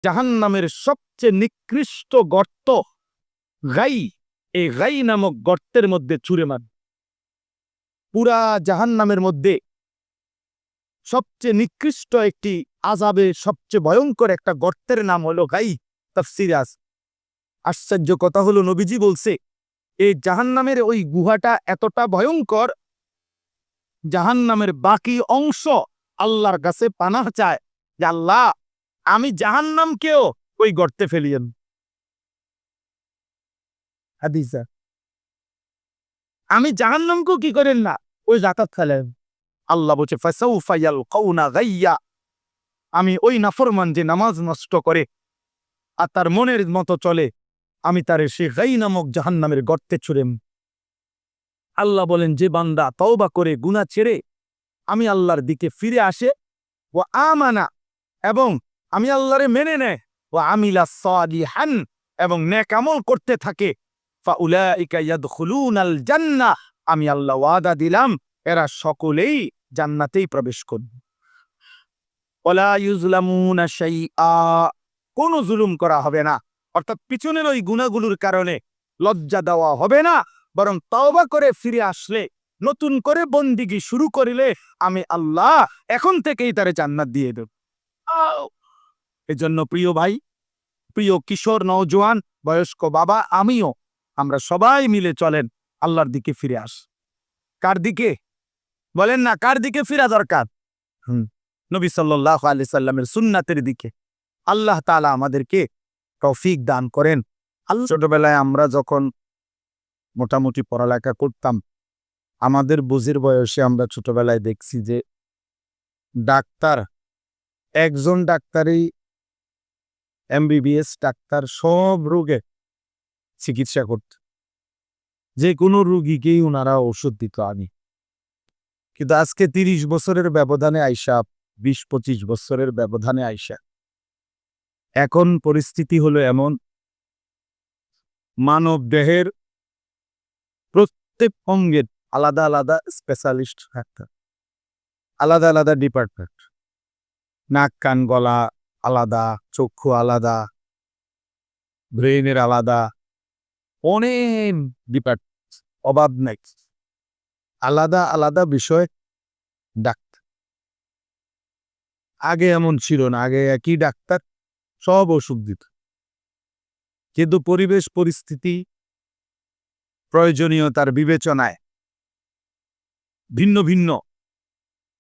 জাহান্নামের সবচেয়ে নিকৃষ্ট গর্ত গাই, এই গাই নামক গর্তের মধ্যে ছুঁড়ে মার। পুরা জাহান্নামের মধ্যে সবচেয়ে নিকৃষ্ট একটি আযাবে সবচেয়ে ভয়ঙ্কর একটা গর্তের নাম হলো গাই। তাফসীরে আছে। আশ্চর্য কথা হলো নবীজি বলছে এই জাহান্নামের ওই গুহাটা এতটা ভয়ঙ্কর, জাহান্নামের বাকি অংশ আল্লাহর কাছে পানাহ চায় যে আল্লাহ আমি জাহান্নামকেও ওই গর্তে ফেলিয়েন। হাদিসা আমি জাহান্নামকেও কি করেন না ওই জাকাত ফেলেন। আল্লাহ বলছে ফাসাউফা ইয়ালকাউনা গাইয়া, আমি ওই নাফরমান যে নামাজ নষ্ট করে আর তার মনের মতো চলে আমি তার সে গাই নামক জাহান্নামের গর্তে ছুড়েম। আল্লাহ বলেন যে বান্দা তওবা করে গুনাহ ছেড়ে আমি আল্লাহর দিকে ফিরে আসে ও আমানা এবং আমি আল্লাহরে মেনে নেয় ও আমিলা সালিহান এবং নেক আমল করতে থাকে ফাউলাইকা ইয়াদখুলুনাল জান্নাহ, আমি আল্লাহ ওয়াদা দিলাম এরা সকলেই জান্নাতেই প্রবেশ করবে। ওয়ালা ইউজলামুনা শাইআ, কোনো জুলুম করা হবে না, অর্থাৎ পিছনের ওই গুনাহগুলোর কারণে লজ্জা দেওয়া হবে না, বরং তওবা করে ফিরে আসলে নতুন করে বন্দিগি শুরু করিলে আমি আল্লাহ এখন থেকেই তারে জান্নাত দিয়ে দেব। এজন্য প্রিয় ভাই, প্রিয় কিশোর নওজোয়ান বয়স্ক বাবা, আমিও আমরা সবাই মিলে চলেন আল্লাহর দিকে ফিরে আস। কার দিকে বলেন না, কার দিকে ফিরা দরকার? নবী সাল্লাল্লাহু আলাইহি সাল্লামের সুন্নাতের দিকে। আল্লাহ তাআলা আমাদেরকে তৌফিক দান করেন। ছোটবেলায় আমরা যখন মোটামুটি পড়ালেখা করতাম, আমাদের বুঝির বয়সে আমরা ছোটবেলায় দেখছি যে ডাক্তার, একজন ডাক্তারই এমবিবিএস ডাক্তার সব রোগে চিকিৎসা করত, যে কোনো রোগীকেই ওনারা ওষুধ দিত। আমি কিন্তু আজকে 30 বছরের ব্যবধানে আইসা, 20-25 বছরের ব্যবধানে আইসা এখন পরিস্থিতি হলো এমন, মানব দেহের প্রত্যেক অঙ্গের আলাদা আলাদা স্পেশালিস্ট ডাক্তার, আলাদা আলাদা ডিপার্টমেন্ট, নাক কান গলা আলাদা, চক্ষু আলাদা, ব্রেইনের আলাদা, অনেক ডিপার্টমেন্ট, অভাব নাই, আলাদা আলাদা বিষয় ডাক্তার। আগে এমন ছিল না, আগে একই ডাক্তার সব ওষুধ দিত। কিন্তু পরিবেশ পরিস্থিতি প্রয়োজনীয়তার বিবেচনায় ভিন্ন ভিন্ন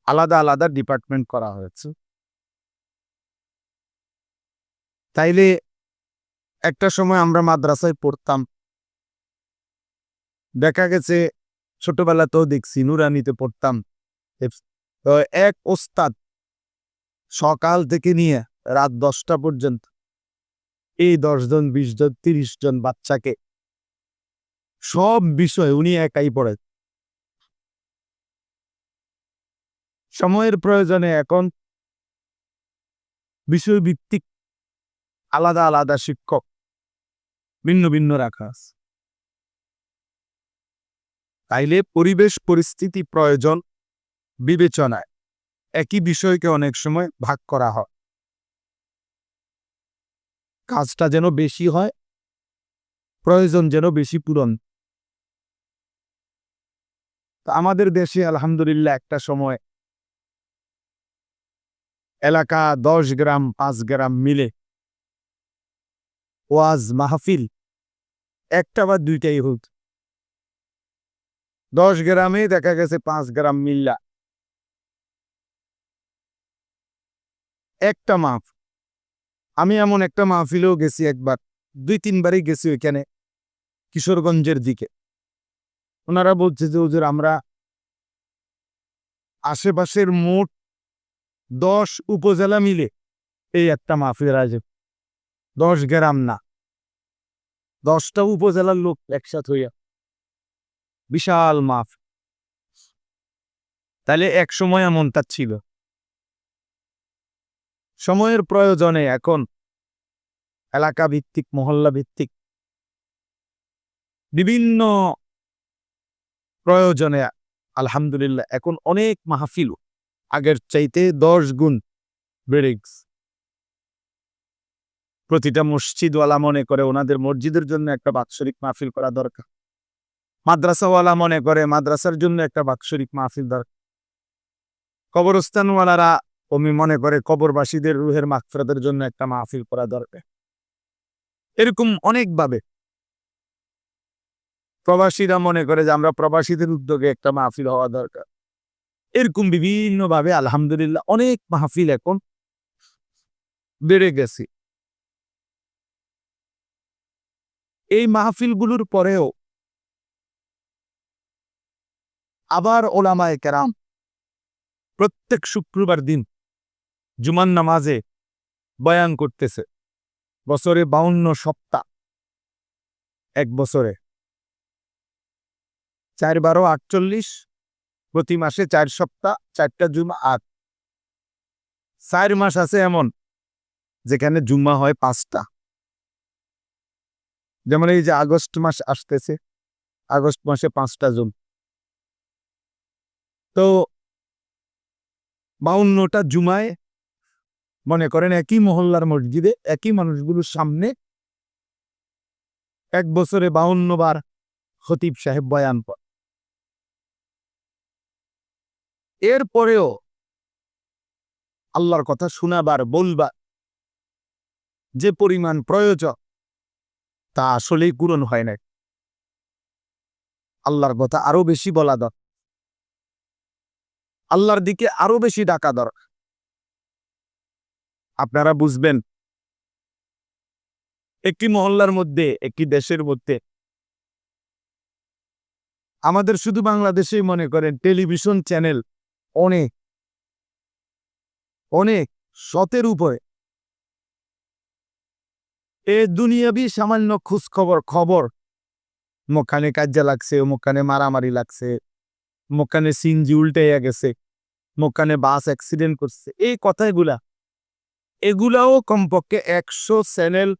আলাদা আলাদা ডিপার্টমেন্ট করা হয়েছে। তাইলে একটা সময় আমরা মাদ্রাসায় পড়তাম, দেখা গেছে ছোটবেলাতেও দেখছি নুরানিতে পড়তাম, এক ওস্তাদ সকাল থেকে নিয়ে রাত 10টা পর্যন্ত এই 10 জন 20 জন 30 জন বাচ্চাকে সব বিষয় উনি একাই পড়ে। সময়ের প্রয়োজনে এখন বিষয়ভিত্তিক আলাদা আলাদা শিক্ষক ভিন্ন ভিন্ন রাখা আছে। তাইলে পরিবেশ পরিস্থিতি প্রয়োজন বিবেচনায় একই বিষয়কে অনেক সময় ভাগ করা হয়, কাজটা যেন বেশি হয়, প্রয়োজন যেন বেশি পূরণ। আমাদের দেশে আলহামদুলিল্লাহ একটা সময় এলাকা 10 গ্রাম 5 গ্রাম মিলে ওয়াজ মাহফিল একটা বা দুইটাই হতো। 10 গ্রামে দেখা গেছে 5 গ্রাম মিল্লা একটা মাহফিল। আমি এমন একটা মাহফিলেও গেছি একবার, 2-3 বারই গেছি ওইখানে, কিশোরগঞ্জের দিকে। ওনারা বলছে যে হুজুর আমরা আশেপাশের মোট 10 উপজেলা মিলে এই একটা মাহফিল আয়োজন, 10 গ্রাম না, 10টা উপজেলার লোক একসাথে হইয়া বিশাল মাহফিল। তাহলে এক সময় এমনটা ছিল। সময়ের প্রয়োজনে এখন এলাকা ভিত্তিক, মহল্লা ভিত্তিক বিভিন্ন প্রয়োজনে আলহামদুলিল্লাহ এখন অনেক মাহফিল আগের চাইতে 10 গুণ বেড়ে গেছে। প্রতিটা মসজিদওয়ালা মনে করে ওনাদের মসজিদের জন্য একটা বাৎসরিক মাহফিল করা দরকার। মাদ্রাসাওয়ালা মনে করে মাদ্রাসার জন্য একটা বাৎসরিক মাহফিল দরকার। কবরস্থানওয়ালারা মনে করে কবরবাসীদের রুহের মাগফিরাতের জন্য একটা মাহফিল করা দরকার। এরকম অনেকভাবে প্রবাসীরা মনে করে যে আমরা প্রবাসীদের উদ্যোগে একটা মাহফিল হওয়া দরকার। এরকম বিভিন্নভাবে আলহামদুলিল্লাহ অনেক মাহফিল এখন বেড়ে গেছে। এই মাহফিলগুলোর পরেও আবার ওলামায়ে কেরাম প্রত্যেক শুক্রবার দিন জুমার নামাজে বয়ান করতেছে। বছরে 52 সপ্তাহ, এক বছরে 4 × 12 = 48, প্রতি মাসে 4 সপ্তাহ, 4টা জুমা। আর 4 মাস আছে এমন যেখানে জুম্মা হয় 5টা। যেমন এই যে আগস্ট মাস আসতেছে, আগস্ট মাসে 5টা জুমা। তো 52টা জুমায় মনে করেন একই মহল্লার মসজিদে একই মানুষগুলোর সামনে এক বছরে 52 বার খতিব সাহেব বয়ান করে। এরপরেও আল্লাহর কথা শোনাবার বলবার যে পরিমাণ প্রয়োজন তা আসলেই পূরণ হয় না। আল্লাহর কথা আরো বেশি বলা দরকার, আল্লাহর দিকে আরো বেশি ডাকা দরকার। আপনারা বুঝবেন, একটি মহল্লার মধ্যে, একটি দেশের মধ্যে, আমাদের শুধু বাংলাদেশেই মনে করেন টেলিভিশন চ্যানেল অনেক অনেক শতের উপরে। এ দুনিয়াবি সামান্য খোঁজ খবর, মুখানে কাজ্জা লাগছে, মুখানে মারামারি লাগছে, মুখানে সিনজি উল্টাইয়া গেছে, মুখানে বাস অ্যাক্সিডেন্ট করছে, এই কথাগুলা এগুলাও কমপক্ষে 100 চ্যানেল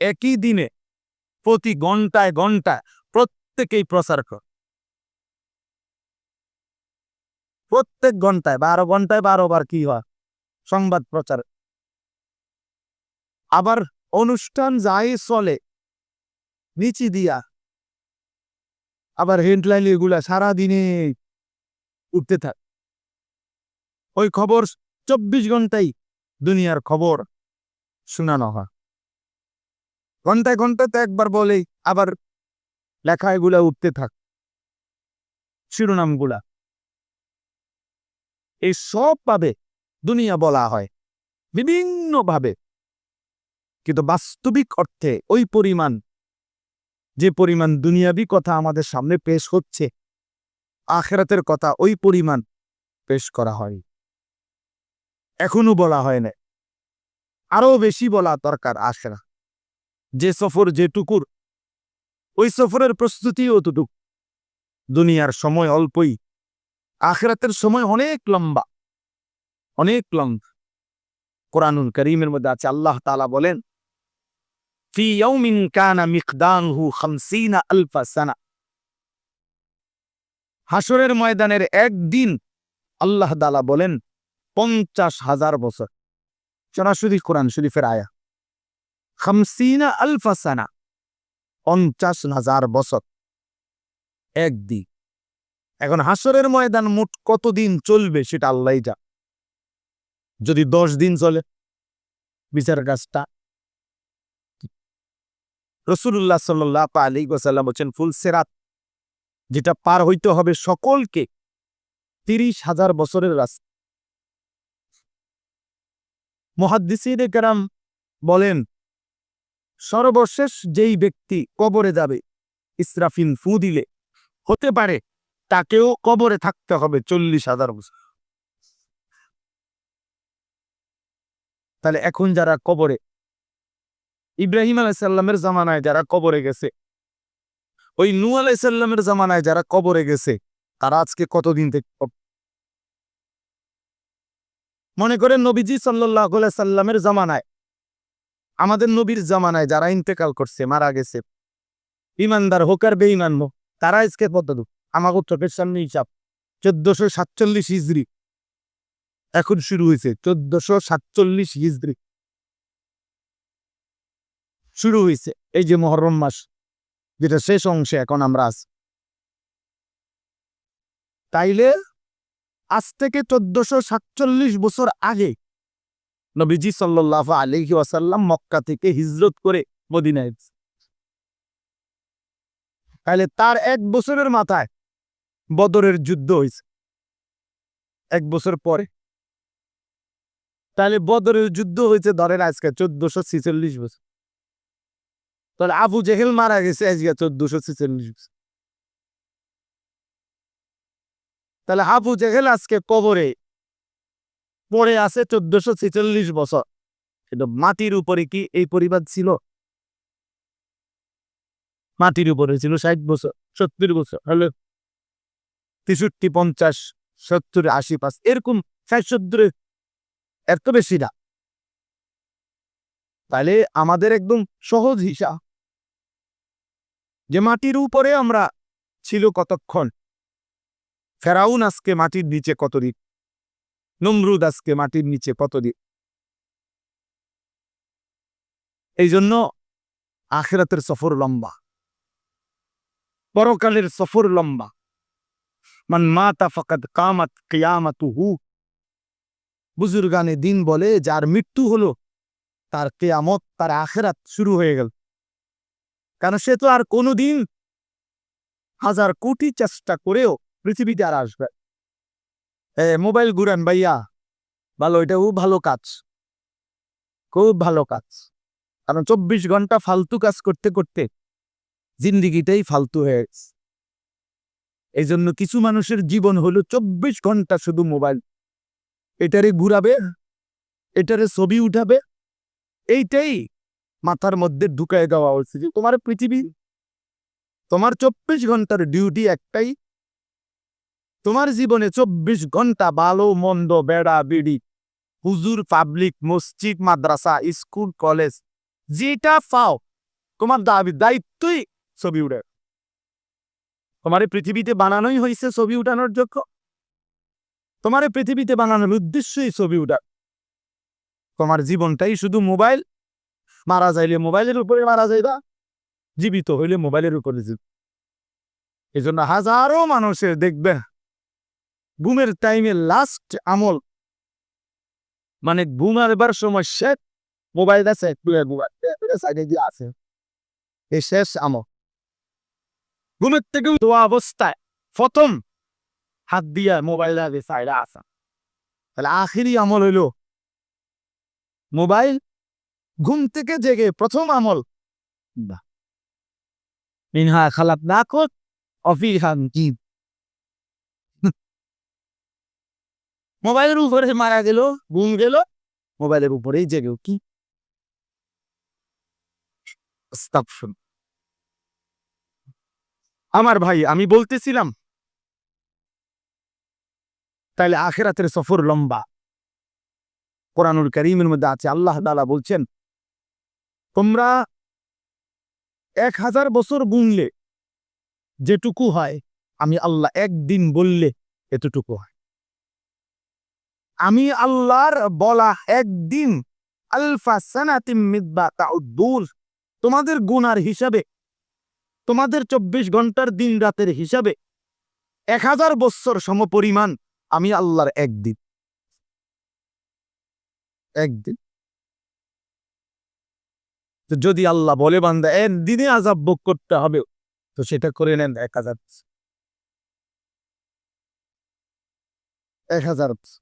একই দিনে প্রতি ঘন্টায় ঘন্টায় প্রত্যেকেই প্রচার করে। প্রত্যেক ঘন্টায় 12 ঘন্টায় 12 বার কি হয় সংবাদ প্রচার। আবার অনুষ্ঠান যাই চলে নিচে দিয়া, আবার হেডলাইন এগুলা সারাদিনে উঠতে থাকে। ওই খবর 24 ঘন্টাই দুনিয়ার খবর শোনানো হয়। ঘন্টায় ঘন্টায় তো একবার বলে, আবার লেখা এগুলা উঠতে থাক শিরোনামগুলা। এই সব ভাবে দুনিয়া বলা হয় বিভিন্নভাবে, কিন্তু বাস্তবিক অর্থে ওই পরিমাণ, যে পরিমাণ দুনিয়াবি কথা আমাদের সামনে পেশ হচ্ছে, আখিরাতের কথা ওই পরিমাণ পেশ করা হয় এখনো বলা হয় না। আরো বেশি বলা দরকার। আখিরাত যে সফর যেটুকুর, ওই সফরের প্রস্তুতি অতটুক। দুনিয়ার সময় অল্পই, আখিরাতের সময় অনেক লম্বা, অনেক লম্বা। কোরআনুল কারীমের মধ্যে আছে, আল্লাহ তাআলা বলেন, ফি ইয়াউমিন কানা মিকদারুহু 50 আলফ সানা। হাসরের ময়দানের একদিন আল্লাহ তাআলা বলেন 50,000 বছর। সরাসরি কোরআন শরীফের আয়াত, 50 আলফ সানা, 50,000 বছর একদিন। এখন হাসরের ময়দান মোট কতদিন চলবে সেটা আল্লাহই জানে। যদি 10 দিন চলে বিচার কাজটা, রাসূলুল্লাহ সাল্লাল্লাহু আলাইহি ওয়াসাল্লাম বলেন, ফুল সিরাত যেটা পার হইতে হবে সকলকে 30,000 বছরের রাস্তা। মুহাদ্দিসিনে কেরাম বলেন, সর্বশেষ যেই ব্যক্তি কবরে যাবে, ইসরাফিল ফু দিলে হতে পারে তাকেও কবরে থাকতে হবে 40,000 বছর। তাহলে এখন যারা কবরে, ইব্রাহিম আলাইহিস সালামের জামানায় যারা কবরে গেছে, ওই নূহ আলাইহিস সালামের জামানায় যারা কবরে গেছে, তারা আজকে কতদিন থেকে মনে করেন নবীজি সাল্লাল্লাহু আলাইহি সাল্লামের জামানায়, আমাদের নবীর জামানায় যারা ইন্তেকাল করছে, মারা গেছে, ইমানদার হোক আর বেঈমান হোক, তারা আজকে কতদূর আমাকে চোখের সামনে হিসাব 1447 হিজরি এখন শুরু হয়েছে, 1447 হিজরি। শুরু হয়েছে এই যে মুহররম মাস, যেটা শেষ অংশে এখন আমরা আছি। তাইলে আজ থেকে 1447 বছর আগে নবীজি সাল্লাল্লাহু আলাইহি ওয়াসাল্লাম মক্কা থেকে হিজরত করে মদিনায় গেছে। তাহলে তার 1 বছরের মাথায় বদরের যুদ্ধ হয়েছে, 1 বছর পরে। তাহলে বদরের যুদ্ধ হয়েছে ধরেন আজকে 1446 বছর। তাহলে আবু জেহেল মারা গেছে আজকে 1446 বছর। তাহলে আবু জেহেল আজকে কবরে পড়ে আছে 1446 বছর। কিন্তু মাটির উপরে কি এই পরিবার ছিল? মাটির উপরে ছিল 60 বছর, 70 বছর, হলো 63, 50, 70, 80, 5 এরকম 60-70 এত বেশি না। তাহলে আমাদের একদম সহজ হিসাব যে মাটির উপরে আমরা ছিল কতক্ষণ। ফেরাউন আজকে মাটির নিচে কতদিন, নমরুদ আজকে মাটির নিচে কতদিন। এই জন্য আখিরাতের সফর লম্বা, পরকালের সফর লম্বা। মান মাতা ফাকাদ কামাত কিয়ামাতুহু। বুজুর্গানে দিন বলে যার মৃত্যু হলো তার কিয়ামত, তার আখিরাত শুরু হয়ে গেল। কারণ সে তো আর কোনোদিন 1000 কোটি চেষ্টা করেও পৃথিবীতে আর আসবে। মোবাইল ঘুরান ভাইয়া, ভালো, এটাও ভালো কাজ, খুব ভালো কাজ। কারণ 24 ঘন্টা ফালতু কাজ করতে করতে জিন্দিগিটাই ফালতু হয়ে গেছে। এই জন্য কিছু মানুষের জীবন হলো 24 ঘন্টা শুধু মোবাইল, এটারে ঘুরাবে, এটারে ছবি উঠাবে, এইটাই মাথার মধ্যে ঢুকায় দেওয়া হচ্ছে যে তোমার পৃথিবী, তোমার 24 ঘন্টার ডিউটি একটাই, তোমার জীবনে 24 ঘন্টা ভালো মন্দ, বেড়া বিড়ি, হুজুর, পাবলিক, মসজিদ, মাদ্রাসা, স্কুল, কলেজ, যেটা পাও তোমার দায়িত্বই ছবি উঠে। তোমার পৃথিবীতে বানানোই হয়েছে ছবি উঠানোর জন্য, তোমার পৃথিবীতে বানানোর উদ্দেশ্যই ছবি উঠা। তোমার জীবনটাই শুধু মোবাইল, মারা যাইলে মোবাইলের উপরে মারা যাইবা, জীবিত হইলে মোবাইলের উপরে জীবিত। এই জন্য হাজারো মানুষের দেখবে ঘুমের টাইমে লাস্ট আমল, মানে ঘুমাবার সময় শেষ, মোবাইল আছে আছে, এই শেষ আমল। ঘুমের থেকে দোয়া অবস্থায় প্রথম হাত দিয়া মোবাইল সাইডে আসা, তাহলে আখিরি আমল হইল মোবাইল। ঘুম থেকে জেগে প্রথম আমল মিনহা খালাকনাকুম ওয়া ফিহা নুঈদুকুম। মোবাইলের উপরে মারা গেল, ঘুম গেল, মোবাইলের উপরেই জেগেও কি আস্তাগফিরুল্লাহ। আমার ভাই, আমি বলতেছিলাম তাইলে আখিরাতের সফর লম্বা। কোরআনুল কারীমের মধ্যে আছে, আল্লাহ তাআলা বলছেন তোমরা 1000 বছর গুনলে যেটুকু হয়, আমি আল্লাহ একদিন বললে এতটুকু হয়। আমি আল্লাহর বলা একদিন আলফা সানাতিম মিম্মা তাউদ্দুন, তোমাদের গুনার হিসাবে, তোমাদের 24 ঘন্টার দিন রাতের হিসাবে 1000 বছর সমপরিমাণ আমি আল্লাহর একদিন। একদিন তো যদি আল্লাহ বলে বান্দা একদিনে আযাব ভোগ করতে হবে, তো সেটা করে নেন 1000 বছর। 1000 বছর।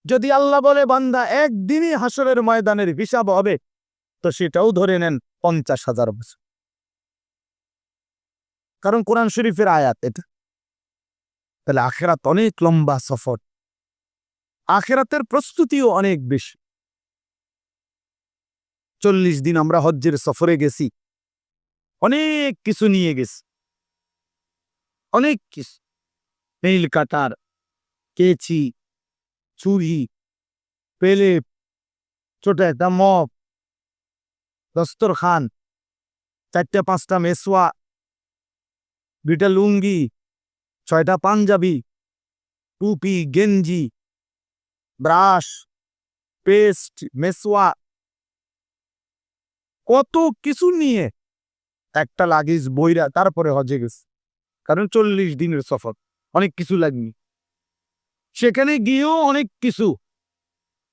যদি আল্লাহ বলে বান্দা একদিনই হাসরের ময়দানের হিসাব হবে, তো সেটাও ধরে নেন 50,000 বছর। কারণ কোরআন শরীফের আয়াত এটা। তাহলে আখিরাত অনেক লম্বা সফর, আখিরাতের প্রস্তুতিও অনেক বেশি। 40 দিন আমরা হজ্জের সফরে গেছি, অনেক কিছু নিয়ে গেছি, অনেক কিছু, নীল কাটার, কেচি, ছুরি, পেলে, ছোট একটা মগ, দস্তরখান, 4-5টা মেসওয়া, 2টা লুঙ্গি, 6টা পাঞ্জাবি, টুপি, গেঞ্জি, ব্রাশ, পেস্ট, মেসওয়া, কত কিছু নিয়ে একটা লাগেজ বইরা তারপরে হজে গেছে, কারণ 40 দিনের সফর, অনেক কিছু লাগনি। সেখানে গিয়েও অনেক কিছু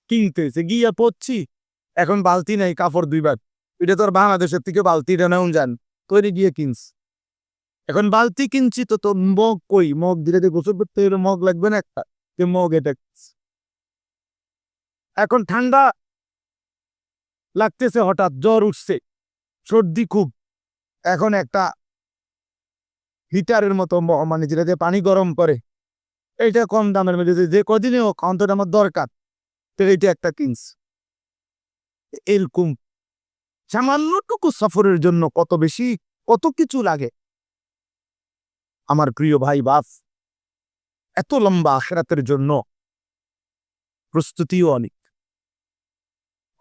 কিনতেছে, গিয়া পড়ছি এখন বালতি নাই কাপড় দুইবার, এটা তো আর বাংলাদেশের থেকে বালতিটা নেওয়া যান, তৈরি গিয়ে কিনছি। এখন বালতি কিনছি তো তো মগ কই, মগ দিলে যে গোসল করতে গেলে মগ লাগবে না একটা, যে মগ এটা কিনছি। এখন ঠান্ডা লাগতেছে, হঠাৎ জ্বর উঠছে, সর্দি খুব, এখন একটা হিটারের মতো মানে যেটা দিয়ে পানি গরম করে, এইটা কম দামের মধ্যে যে কদিনে হোক অন্তত আমার দরকার, তো এইটা একটা কিনছি। এরকম সামান্যটুকু সফরের জন্য কত বেশি কত কিছু লাগে। আমার প্রিয় ভাই বাপ, এত লম্বা আখিরাতের জন্য প্রস্তুতিও অনেক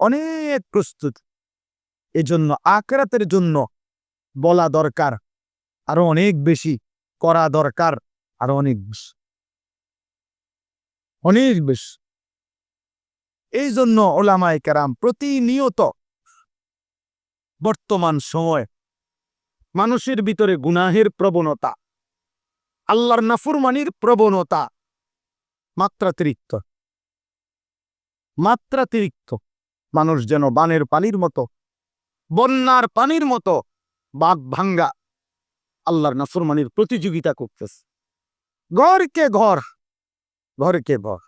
অনেক প্রস্তুতি। এজন্য আখিরাতের জন্য বলা দরকার আরো অনেক বেশি, করা দরকার আরো অনেক বেশি, অনেক বেশি। এই জন্য ওলামায়ে কেরাম প্রতিনিয়ত বর্তমান সময় মানুষের ভিতরে গুনাহের প্রবণতা, আল্লাহর নাফরমানির প্রবণতা মাত্রাতিরিক্ত, মাত্রাতিরিক্ত। মানুষ যেন বানের পানির মতো, বন্যার পানির মতো বাঁধ ভাঙ্গা আল্লাহর নাফরমানির প্রতিযোগিতা করতেছে। ঘরকে ঘর, ঘরকে ঘর,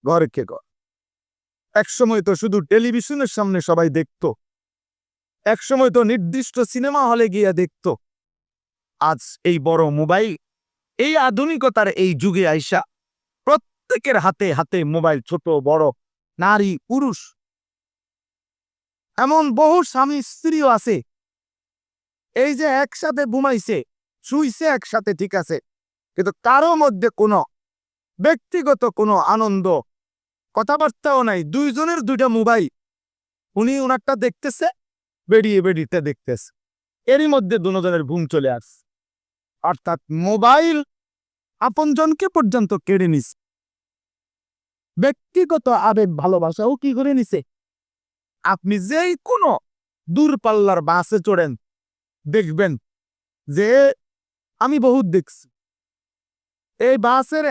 ঘরকে ঘর। একসময় তো শুধু টেলিভিশনের সামনে সবাই দেখত, একসময় তো নির্দিষ্ট সিনেমা হলে গিয়ে দেখত। আজ এই বড় মোবাইল, এই আধুনিকতার এই যুগে আইসা প্রত্যেকের হাতে হাতে মোবাইল, ছোট বড়, নারী পুরুষ, এমন বহু স্বামী স্ত্রীও আছে এই যে একসাথে ঘুমাইছে, শুইছে একসাথে, ঠিক আছে, কিন্তু কারো মধ্যে কোনো ব্যক্তিগত কোনো আনন্দ, কথাবার্তাও নাই। দুইজনের দুইটা মোবাইল, উনি ওনারটা দেখতেছে, বেরিয়ে বেরিয়ে দেখতেছে, এরই মধ্যে দুজনের ঘুম চলে আসছে। অর্থাৎ মোবাইল আপনজনকে পর্যন্ত কেড়ে নিছে, ব্যক্তিগত আবেগ ভালোবাসাও কি করে নিছে। আপনি যেই কোনো দূরপাল্লার বাসে চড়েন, দেখবেন যে আমি বহুত দেখছি, এই বাসের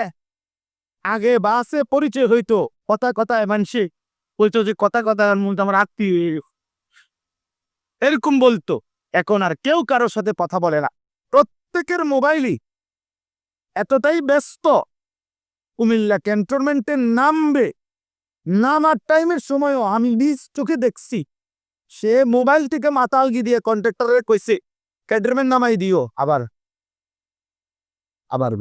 আগে বাসে পরিচয় হইতো কথা কথায়, মানুষে বলতো যে কথা কথার মধ্যে আমার আত্মীয়, এরকম বলতো। এখন আর কেউ কারোর সাথে কথা বলে না, প্রত্যেকের মোবাইলই। এতটাই ব্যস্ত, কুমিল্লা ক্যান্টনমেন্টে নামবে, নামার টাইমের সময়ও আমি নিজ চোখে দেখছি, সে মোবাইল থেকে মাতালগি দিয়ে কন্ট্রাক্টরের কইছে ক্যান্টনমেন্ট নামাই দিও, আবার আবার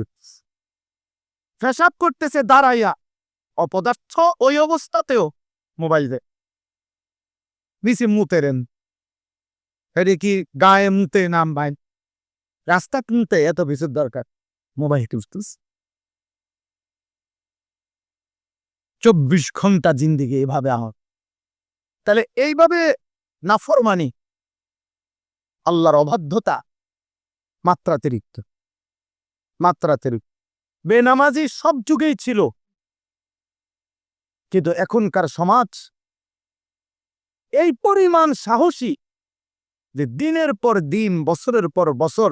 পেশাব করতেছে দাঁড়াইয়া, অপদার্থ ওই অবস্থাতেও মোবাইল দে নিচে মুতেরেন। এটা কি গায়ে মুতে নাম ভাই, রাস্তা কিনতে এত কিছুর দরকার, মোবাইল টিপতেস। 24 ঘন্টা জিন্দিগি এইভাবে আমার। তাহলে এইভাবে নাফরমানি, আল্লাহর অবাধ্যতা মাত্রাতিরিক্ত, মাত্রাতিরিক্ত। বেনামাজি সব যুগেই ছিল, কিন্তু এখনকার সমাজ এই পরিমাণ সাহসী যে দিনের পর দিন, বছরের পর বছর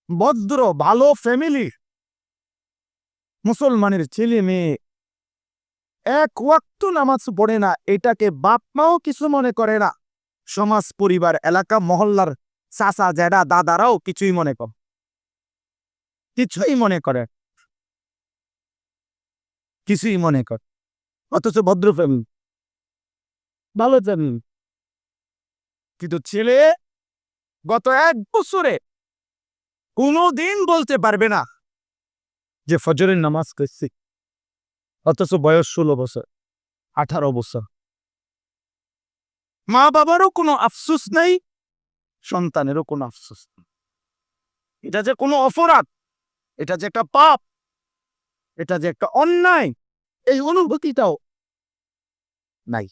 ভদ্র ভালো ফ্যামিলি মুসলমানের ছেলে মেয়ে এক ওয়াক্ত নামাজ পড়ে না, এটাকে বাপ মাও কিছু মনে করে না, সমাজ পরিবার এলাকা মহল্লার চাচা জ্যাঠা দাদারাও কিছুই মনে করে, কিছুই মনে করে, কিছুই মনে করে। অথচ ভদ্র ফ্যামিলি, ভালো ফ্যামিলি, কিন্তু ছেলে গত 1 বছরে কোনোদিন বলতে পারবে না যে ফজরের নামাজ করছি, অথচ বয়স 16 বছর 18 বছর। মা বাবারও কোনো আফসোস নেই, সন্তানেরও কোনো আফসোস নেই। এটা যে কোনো অপরাধ, এটা যে একটা পাপ, এটা যে একটা অন্যায়, এই অনুভূতিটাও নাই।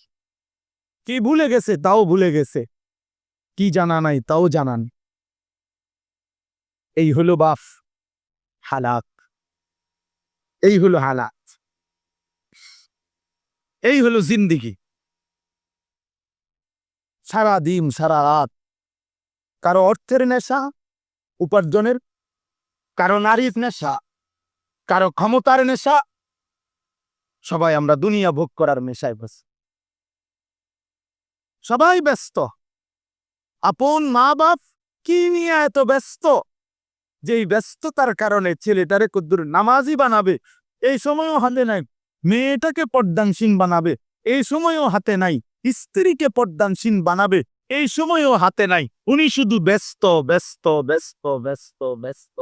কি ভুলে গেছে তাও ভুলে গেছে, কি জানা নাই তাও জানান। এই হলো বাপ হালাত, এই হলো হালাত, এই হলো জিন্দিগি। সারা দিন সারা রাত, কারো অর্থের নেশা, উপার্জনের, কারো নারীর নেশা, কারো ক্ষমতার নেশা। সবাই আমরা দুনিয়া ভোগ করার নেশায় বসে, সবাই ব্যস্ত। আপন মা বাপ কি নিয়ে এত ব্যস্ত, যেই ব্যস্ততার কারণে ছেলেটারে কদ্দুর নামাজি বানাবে এই সময়ও হাতে নাই, মেয়েটাকে পর্দানসীন বানাবে এই সময়ও হাতে নাই, স্ত্রীকে পর্দানসীন বানাবে এই সময়ও হাতে নাই। উনি শুধু ব্যস্ত ব্যস্ত ব্যস্ত ব্যস্ত ব্যস্ত।